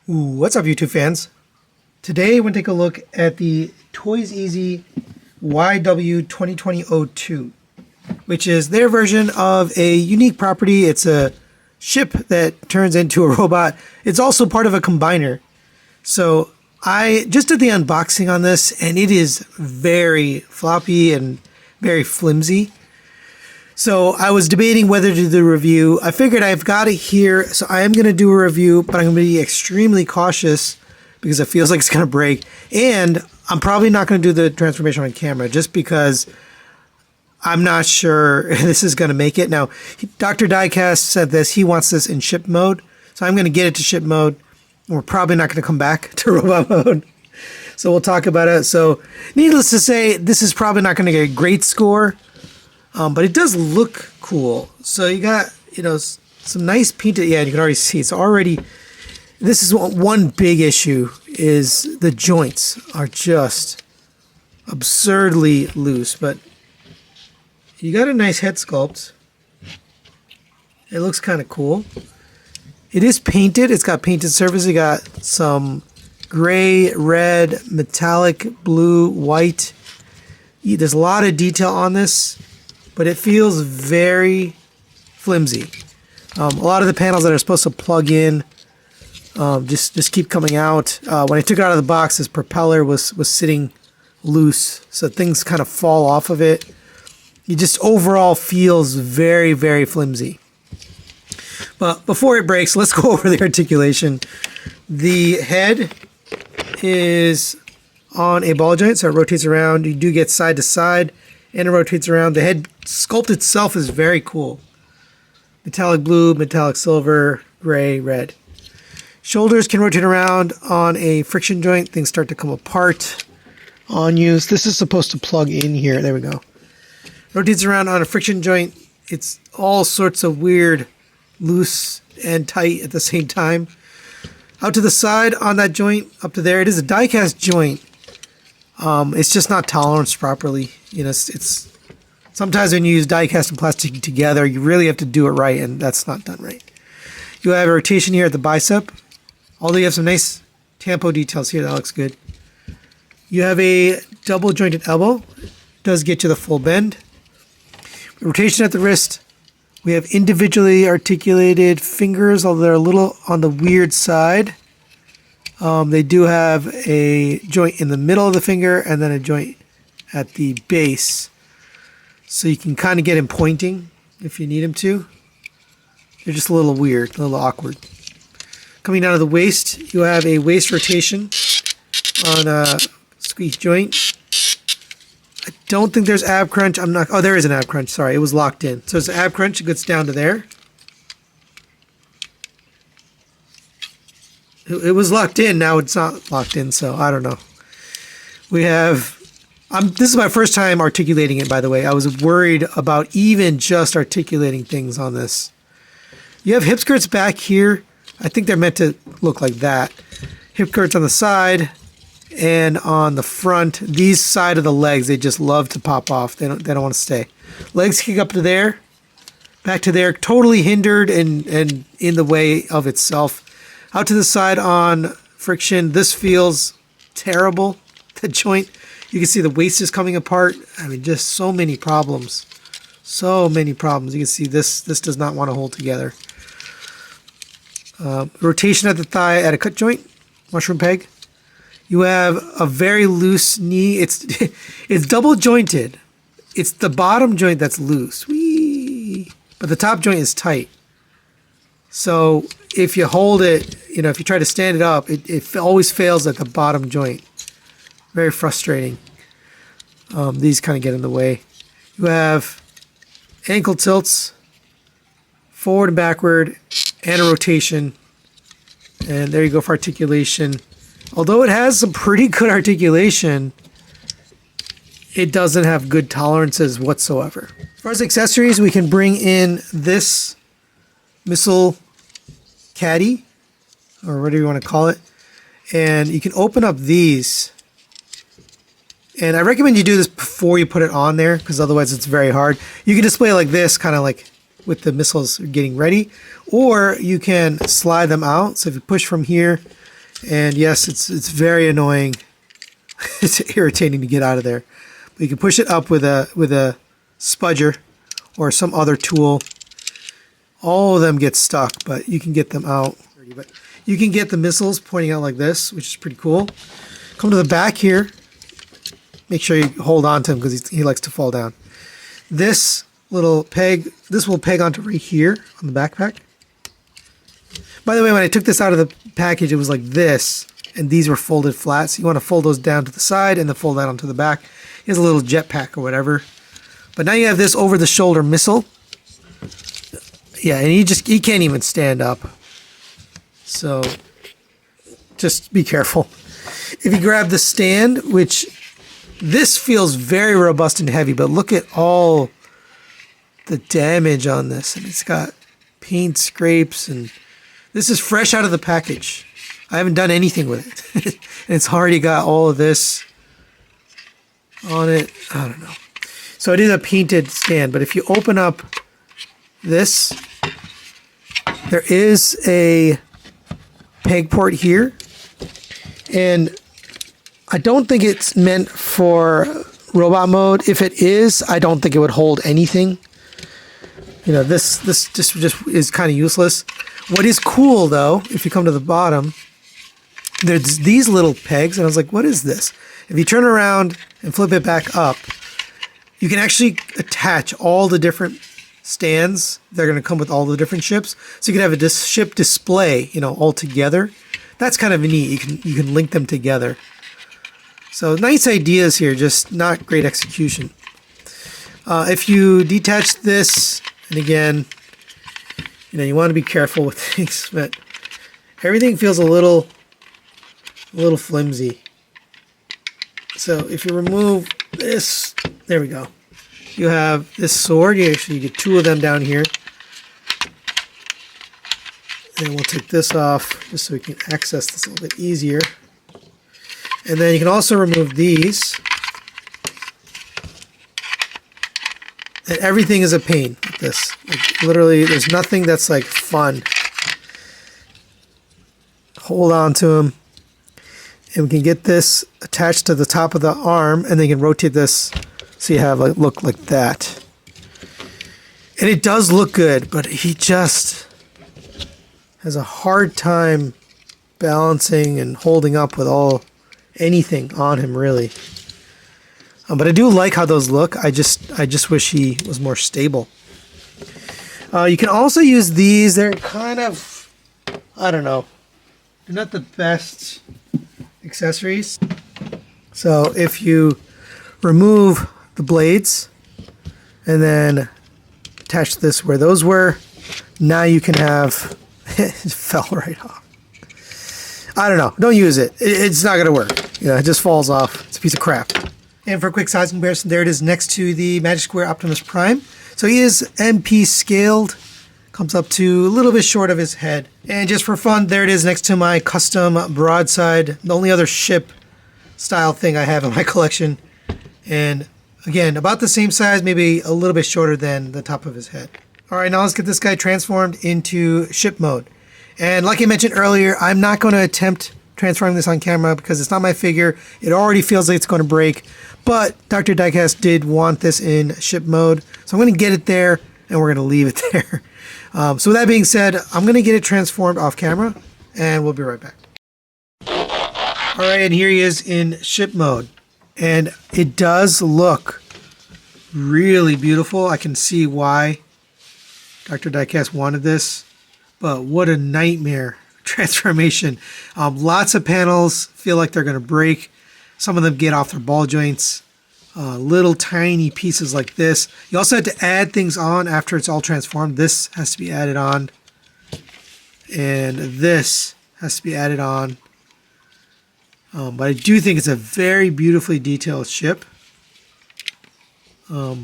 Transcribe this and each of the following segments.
What's up, YouTube fans? Today we're going to take a look at the ToysEasy YW2202, which is their version of a unique property. It's a ship that turns into a robot. It's also part of a combiner. So I just did the unboxing on this, and it is very floppy and very flimsy. So I was debating whether to do the review. I figured I've got it here, so I am going to do a review, but I'm going to be extremely cautious because it feels like it's going to break. And I'm probably not going to do the transformation on camera just because I'm not sure this is going to make it. Now, Dr. Diecast said this. He wants this in ship mode, so I'm going to get it to ship mode. We're probably not going to come back to robot mode. So we'll talk about it. So needless to say, this is probably not going to get a great score. But it does look cool. So you got, some nice painted, yeah, you can already see it's already, this is one big issue is the joints are just absurdly loose, but you got a nice head sculpt. It looks kind of cool. It is painted. It's got painted surface. You got some gray, red, metallic, blue, white. There's a lot of detail on this, but it feels very flimsy. A lot of the panels that are supposed to plug in just keep coming out. When I took it out of the box, this propeller was sitting loose, so things kind of fall off of it. It just overall feels very, very flimsy. But before it breaks, let's go over the articulation. The head is on a ball joint, so it rotates around. You do get side to side, and it rotates around. The head sculpt itself is very cool. Metallic blue, metallic silver, gray, red. Shoulders can rotate around on a friction joint. Things start to come apart on you. So this is supposed to plug in here. There we go. Rotates around on a friction joint. It's all sorts of weird, loose and tight at the same time. Out to the side on that joint, up to there, it is a die-cast joint. It's just not toleranced properly. It's sometimes when you use die-cast and plastic together, you really have to do it right, and that's not done right. You have a rotation here at the bicep. Although you have some nice tampo details here, that looks good. You have a double jointed elbow. Does get you the full bend. Rotation at the wrist. We have individually articulated fingers, although they're a little on the weird side. They do have a joint in the middle of the finger and then a joint at the base. So you can kind of get him pointing if you need him to. They're just a little weird, a little awkward. Coming down to the waist, you have a waist rotation on a squeeze joint. I don't think there's ab crunch. Oh, there is an ab crunch. Sorry, it was locked in. So it's an ab crunch. It gets down to there. It was locked in. Now it's not locked in, so I don't know. We have... this is my first time articulating it, by the way. I was worried about even just articulating things on this. You have hip skirts back here. I think they're meant to look like that. Hip skirts on the side and on the front. These side of the legs, they just love to pop off. They don't want to stay. Legs kick up to there, back to there, totally hindered and in the way of itself. Out to the side on friction. This feels terrible. The joint, you can see the waist is coming apart. I mean, just so many problems. So many problems. You can see this does not want to hold together. Rotation at the thigh at a cut joint. Mushroom peg. You have a very loose knee. It's double jointed. It's the bottom joint that's loose. Whee! But the top joint is tight. So if you hold it, if you try to stand it up, it always fails at the bottom joint. Very frustrating. These kind of get in the way. You have ankle tilts, forward and backward, and a rotation. And there you go for articulation. Although it has some pretty good articulation, it doesn't have good tolerances whatsoever. As far as accessories, we can bring in this missile caddy, or whatever you want to call it. And you can open up these. And I recommend you do this before you put it on there, because otherwise it's very hard. You can display it like this, kind of like with the missiles getting ready, or you can slide them out. So if you push from here, And yes, it's very annoying. It's irritating to get out of there. But you can push it up with a spudger or some other tool. All of them get stuck, but you can get them out. But you can get the missiles pointing out like this, which is pretty cool. Come to the back here. Make sure you hold on to him because he likes to fall down. This little peg, this will peg onto right here on the backpack. By the way, when I took this out of the package, it was like this, and these were folded flat. So you want to fold those down to the side and then fold that onto the back. Here's a little jetpack or whatever. But now you have this over-the-shoulder missile. Yeah, and he can't even stand up. So just be careful. If you grab the stand, which this feels very robust and heavy, but look at all the damage on this. And it's got paint scrapes, and this is fresh out of the package. I haven't done anything with it. And it's already got all of this on it. I don't know. So it is a painted stand, but if you open up this, there is a peg port here, and I don't think it's meant for robot mode. If it is, I don't think it would hold anything. You know, this just is kind of useless. What is cool though, if you come to the bottom, there's these little pegs, and I was like, what is this? If you turn around and flip it back up, you can actually attach all the different stands. They're going to come with all the different ships, so you can have a ship display, you know, all together. That's kind of neat. You can link them together. So nice ideas here, just not great execution. If you detach this, and again, you know, you want to be careful with things, but everything feels a little flimsy. So if you remove this, there we go. You have this sword. You get two of them down here. And we'll take this off just so we can access this a little bit easier. And then you can also remove these. And everything is a pain with this. Like, literally, there's nothing that's like fun. Hold on to them. And we can get this attached to the top of the arm, and then you can rotate this so you have like look like that. And it does look good, but he just has a hard time balancing and holding up with anything on him, really. But I do like how those look. I just wish he was more stable. You can also use these. They're kind of, I don't know, they're not the best accessories. So if you remove the blades and then attach this where those were, now you can have it fell right off. I don't know. Don't use it. It's not going to work. You know, it just falls off. It's a piece of crap. And for a quick size comparison, there it is next to the Magic Square Optimus Prime. So he is MP scaled. Comes up to a little bit short of his head. And just for fun, there it is next to my custom broadside. The only other ship style thing I have in my collection. And again, about the same size, maybe a little bit shorter than the top of his head. All right, now let's get this guy transformed into ship mode. And like I mentioned earlier, I'm not going to attempt transforming this on camera because it's not my figure. It already feels like it's going to break. But Dr. Diecast did want this in ship mode. So I'm going to get it there, and we're going to leave it there. So with that being said, I'm going to get it transformed off camera, and we'll be right back. All right, and here he is in ship mode. And it does look really beautiful. I can see why Dr. Diecast wanted this. But what a nightmare transformation. Lots of panels feel like they're going to break. Some of them get off their ball joints. Little tiny pieces like this. You also had to add things on after it's all transformed. This has to be added on. And this has to be added on. But I do think it's a very beautifully detailed ship. Got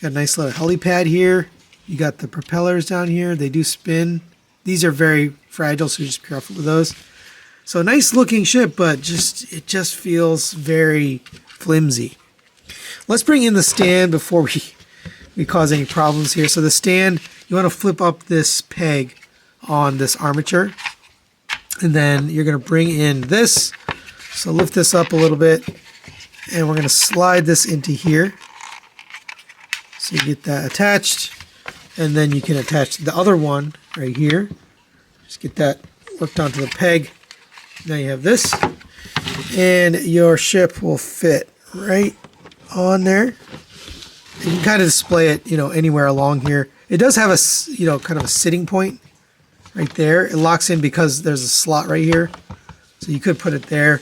a nice little helipad here. You got the propellers down here. They do spin. These are very fragile, so just be careful with those. So nice looking ship, but it just feels very flimsy. Let's bring in the stand before we cause any problems here. So the stand, you want to flip up this peg on this armature. And then you're going to bring in this. So lift this up a little bit. And we're going to slide this into here. So you get that attached. And then you can attach the other one right here. Just get that worked onto the peg. Now you have this. And your ship will fit right on there. You can kind of display it, anywhere along here. It does have a, kind of a sitting point right there. It locks in because there's a slot right here. So you could put it there.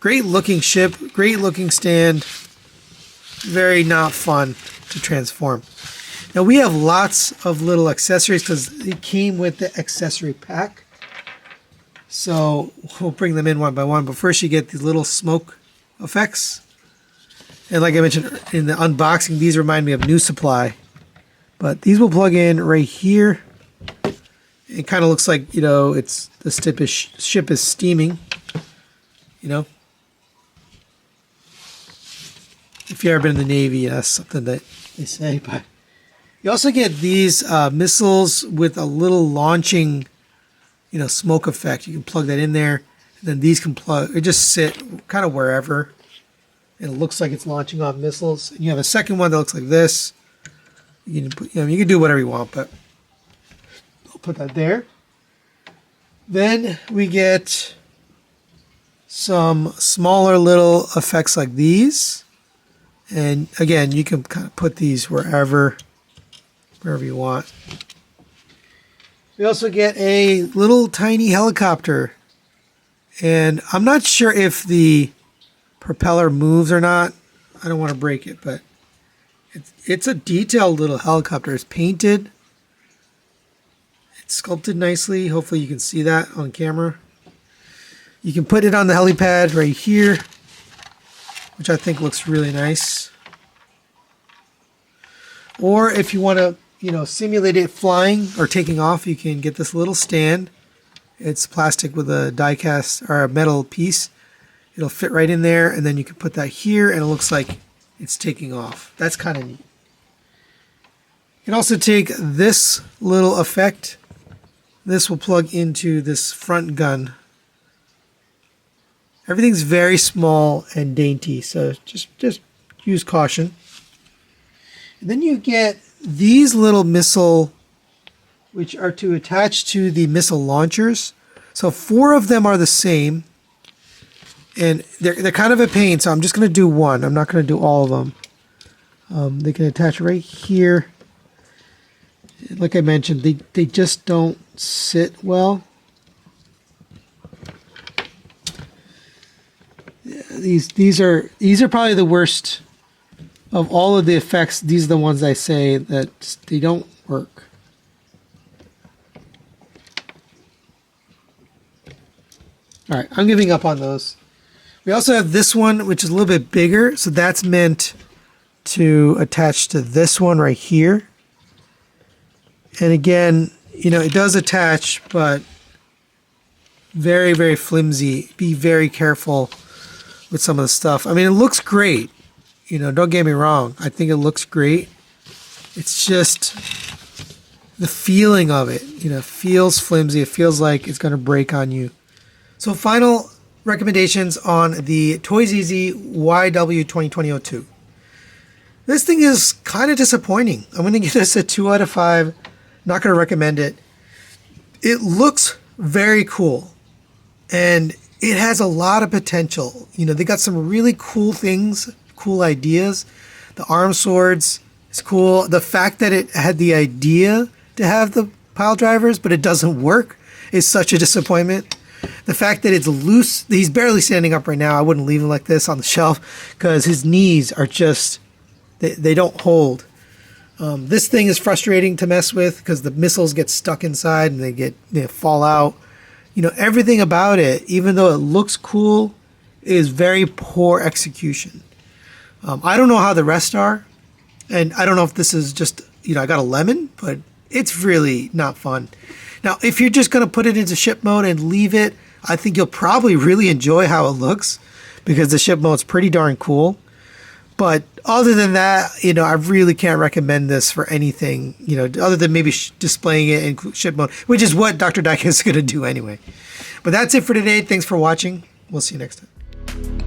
Great looking ship, great looking stand. Very not fun to transform. Now we have lots of little accessories because it came with the accessory pack. So we'll bring them in one by one. But first you get these little smoke effects. And like I mentioned in the unboxing, these remind me of New Supply. But these will plug in right here. It kind of looks like, it's the ship is steaming. If you've ever been in the Navy, that's something that they say. But you also get these missiles with a little launching, smoke effect. You can plug that in there. And then these can plug, it just sit kind of wherever. And it looks like it's launching off missiles. And you have a second one that looks like this. You can put, you can do whatever you want, but I'll put that there. Then we get some smaller little effects like these. And again, you can kind of put these wherever you want. We also get a little tiny helicopter. And I'm not sure if the propeller moves or not. I don't want to break it, but it's a detailed little helicopter. It's painted. It's sculpted nicely. Hopefully you can see that on camera. You can put it on the helipad right here, which I think looks really nice. Or if you want to, simulate it flying or taking off, you can get this little stand. It's plastic with a die cast or a metal piece. It'll fit right in there, and then you can put that here, and it looks like it's taking off. That's kind of neat. You can also take this little effect. This will plug into this front gun. Everything's very small and dainty, so just use caution. And then you get these little missile, which are to attach to the missile launchers. So 4 of them are the same. And they're kind of a pain, so I'm just going to do one. I'm not going to do all of them. They can attach right here. Like I mentioned, they just don't sit well. Yeah, these are probably the worst of all of the effects. These are the ones I say that they don't work. All right, I'm giving up on those. We also have this one, which is a little bit bigger. So that's meant to attach to this one right here. And again, it does attach, but very, very flimsy. Be very careful with some of the stuff. I mean, it looks great. Don't get me wrong. I think it looks great. It's just the feeling of it, feels flimsy. It feels like it's going to break on you. So final recommendations on the ToysEasy YW2202. This thing is kind of disappointing. I'm going to give this a 2 out of 5. Not going to recommend it. It looks very cool. And it has a lot of potential. They got some really cool things, cool ideas. The arm swords is cool. The fact that it had the idea to have the pile drivers, but it doesn't work, is such a disappointment. The fact that it's loose, he's barely standing up right now. I wouldn't leave him like this on the shelf because his knees are just, they don't hold. This thing is frustrating to mess with because the missiles get stuck inside and they fall out. Everything about it, even though it looks cool, is very poor execution. I don't know how the rest are, and I don't know if this is just, I got a lemon, but it's really not fun. Now, if you're just going to put it into ship mode and leave it, I think you'll probably really enjoy how it looks because the ship mode's pretty darn cool. But other than that, I really can't recommend this for anything, other than maybe displaying it in ship mode, which is what Dr. Daika is going to do anyway. But that's it for today. Thanks for watching. We'll see you next time.